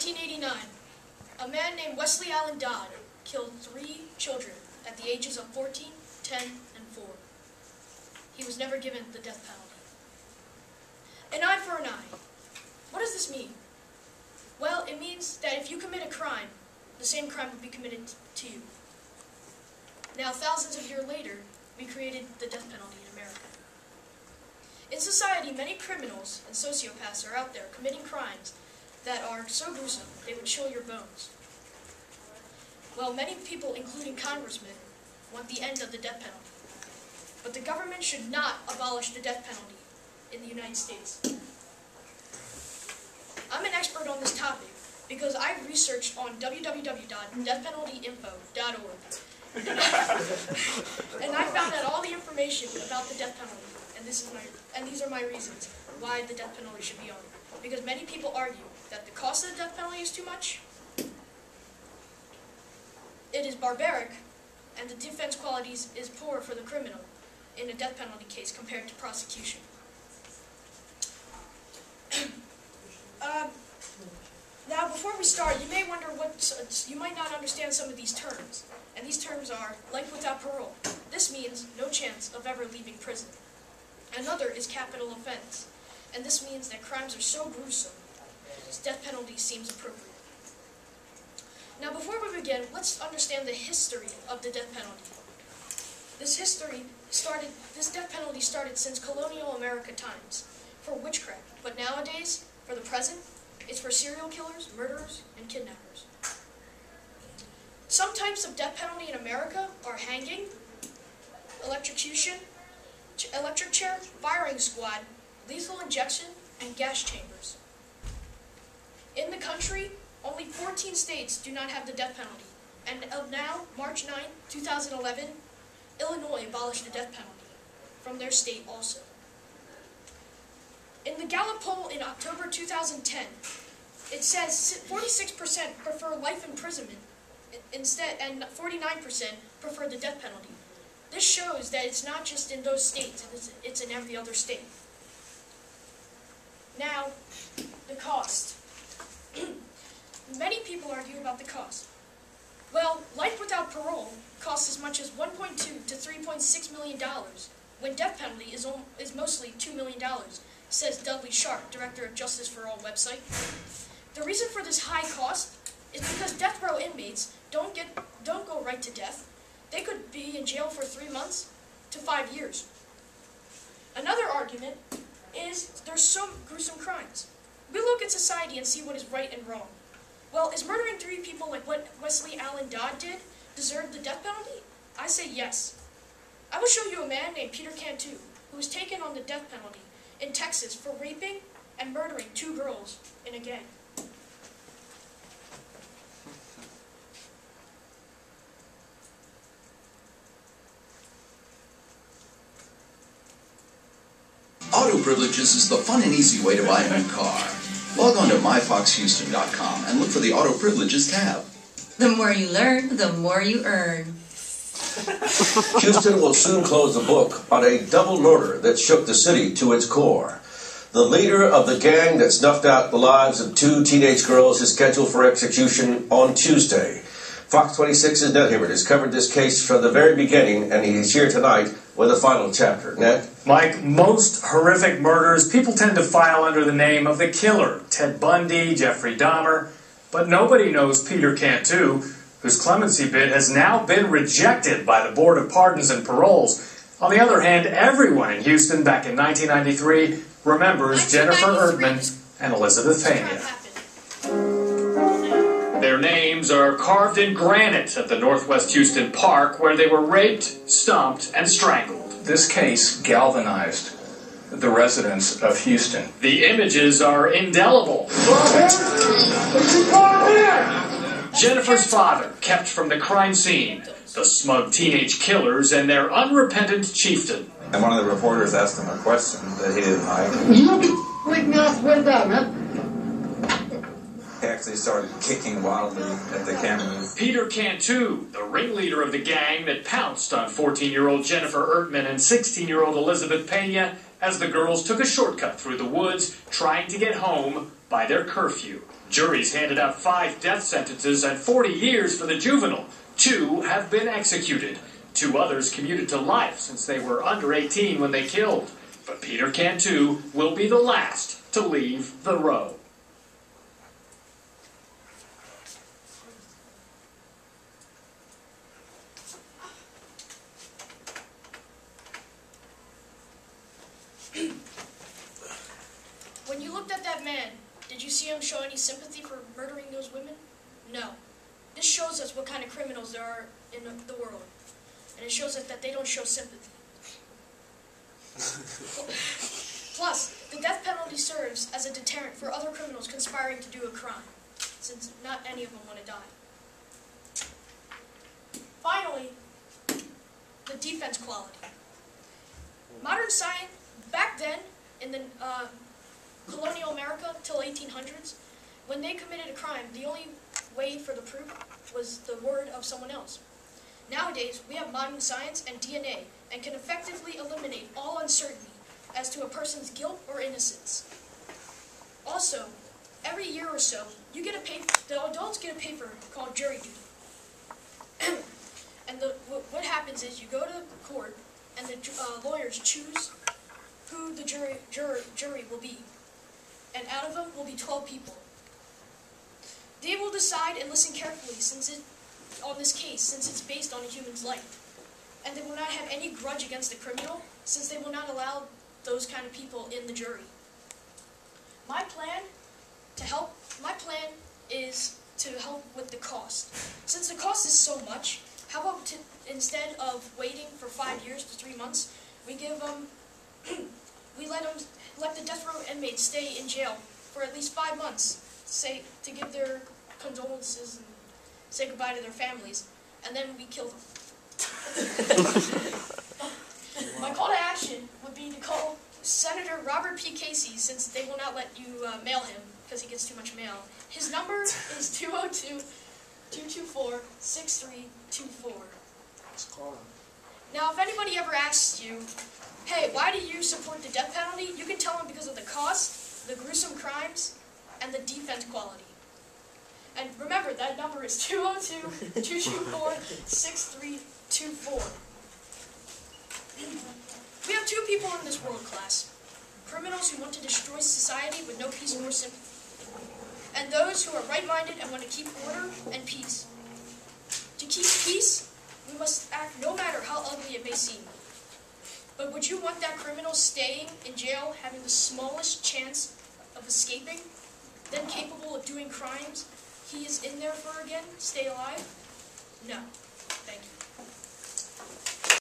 1989, a man named Wesley Allen Dodd killed 3 children at the ages of 14, 10, and 4. He was never given the death penalty. An eye for an eye. What does this mean? Well, it means that if you commit a crime, the same crime would be committed to you. Now, thousands of years later, we created the death penalty in America. In society, many criminals and sociopaths are out there committing crimes that are so gruesome they would chill your bones. Well, many people, including congressmen, want the end of the death penalty. But the government should not abolish the death penalty in the United States. I'm an expert on this topic because I've researched on www.deathpenaltyinfo.org. And I found out all the information about the death penalty, and these are my reasons why the death penalty should be on. Because many people argue that the cost of the death penalty is too much, it is barbaric, and the defense qualities is poor for the criminal in a death penalty case compared to prosecution. Now, before we start, you may wonder you might not understand some of these terms. And these terms are life without parole. This means no chance of ever leaving prison. Another is capital offense. And this means that crimes are so gruesome, death penalty seems appropriate. Now, before we begin, let's understand the history of the death penalty. This death penalty started since colonial America times for witchcraft, but nowadays, for the present, it's for serial killers, murderers, and kidnappers. Some types of death penalty in America are hanging, electrocution, electric chair, firing squad, lethal injection, and gas chambers. In the country, only 14 states do not have the death penalty, and now, March 9, 2011, Illinois abolished the death penalty from their state also. In the Gallup poll in October 2010, it says 46% prefer life imprisonment instead, and 49% prefer the death penalty. This shows that it's not just in those states, it's in every other state. Now, the cost. Many people argue about the cost. Well, life without parole costs as much as $1.2 to $3.6 million, when death penalty is mostly $2 million, says Dudley Sharp, director of Justice for All website. The reason for this high cost is because death row inmates don't go right to death. They could be in jail for 3 months to 5 years. Another argument is there's so gruesome crimes. We look at society and see what is right and wrong. Well, is murdering 3 people like what Wesley Allen Dodd did deserve the death penalty? I say yes. I will show you a man named Peter Cantu who was taken on the death penalty in Texas for raping and murdering 2 girls in a gang. Auto Privileges is the fun and easy way to buy a new car. Log on to myfoxhouston.com and look for the Auto Privileges tab. The more you learn, the more you earn. Houston will soon close the book on a double murder that shook the city to its core. The leader of the gang that snuffed out the lives of 2 teenage girls is scheduled for execution on Tuesday. Fox 26's Ned Hibbert has covered this case from the very beginning, and he is here tonight with a final chapter. Ned? Like most horrific murders, people tend to file under the name of the killer, Ted Bundy, Jeffrey Dahmer, but nobody knows Peter Cantu, whose clemency bid has now been rejected by the Board of Pardons and Paroles. On the other hand, everyone in Houston back in 1993 remembers Jennifer Erdman and Elizabeth Pena. Their names are carved in granite at the Northwest Houston Park, where they were raped, stomped, and strangled. This case galvanized the residents of Houston. The images are indelible. Jennifer's father kept from the crime scene, the smug teenage killers, and their unrepentant chieftain. And one of the reporters asked him a question that he didn't like. He actually started kicking wildly at the cameras. Peter Cantu, the ringleader of the gang that pounced on 14-year-old Jennifer Erdman and 16-year-old Elizabeth Pena as the girls took a shortcut through the woods trying to get home by their curfew. Juries handed out 5 death sentences and 40 years for the juvenile. 2 have been executed. 2 others commuted to life since they were under 18 when they killed. But Peter Cantu will be the last to leave the row. When you looked at that man, did you see him show any sympathy for murdering those women? No. This shows us what kind of criminals there are in the world. And it shows us that they don't show sympathy. Plus, the death penalty serves as a deterrent for other criminals conspiring to do a crime, since not any of them want to die. Finally, the defense quality. Modern science, back then, in the colonial America till 1800s, when they committed a crime, the only way for the proof was the word of someone else. Nowadays, we have modern science and DNA and can effectively eliminate all uncertainty as to a person's guilt or innocence. Also, every year or so, you get a paper, the adults get a paper called jury duty. And what happens is you go to court and the lawyers choose who the jury will be. And out of them will be 12 people. They will decide and listen carefully on this case, since it's based on a human's life. And they will not have any grudge against the criminal, since they will not allow those kind of people in the jury. My plan is to help with the cost. Since the cost is so much, how about instead of waiting for 5 years to 3 months, we give them, let the death row inmates stay in jail for at least 5 months, to give their condolences and say goodbye to their families, and then we kill them. My call to action would be to call Senator Robert P. Casey, since they will not let you mail him because he gets too much mail. His number is 202-224-6324. Now, if anybody ever asks you, hey, why do you support the death penalty? You can tell them because of the cost, the gruesome crimes, and the defense quality. And remember, that number is 202-224-6324. We have 2 people in this world class. Criminals who want to destroy society with no peace nor sympathy. And those who are right-minded and want to keep order and peace. To keep peace, we must act no matter how ugly it may seem. But would you want that criminal staying in jail, having the smallest chance of escaping, then capable of doing crimes he is in there for again, stay alive? No.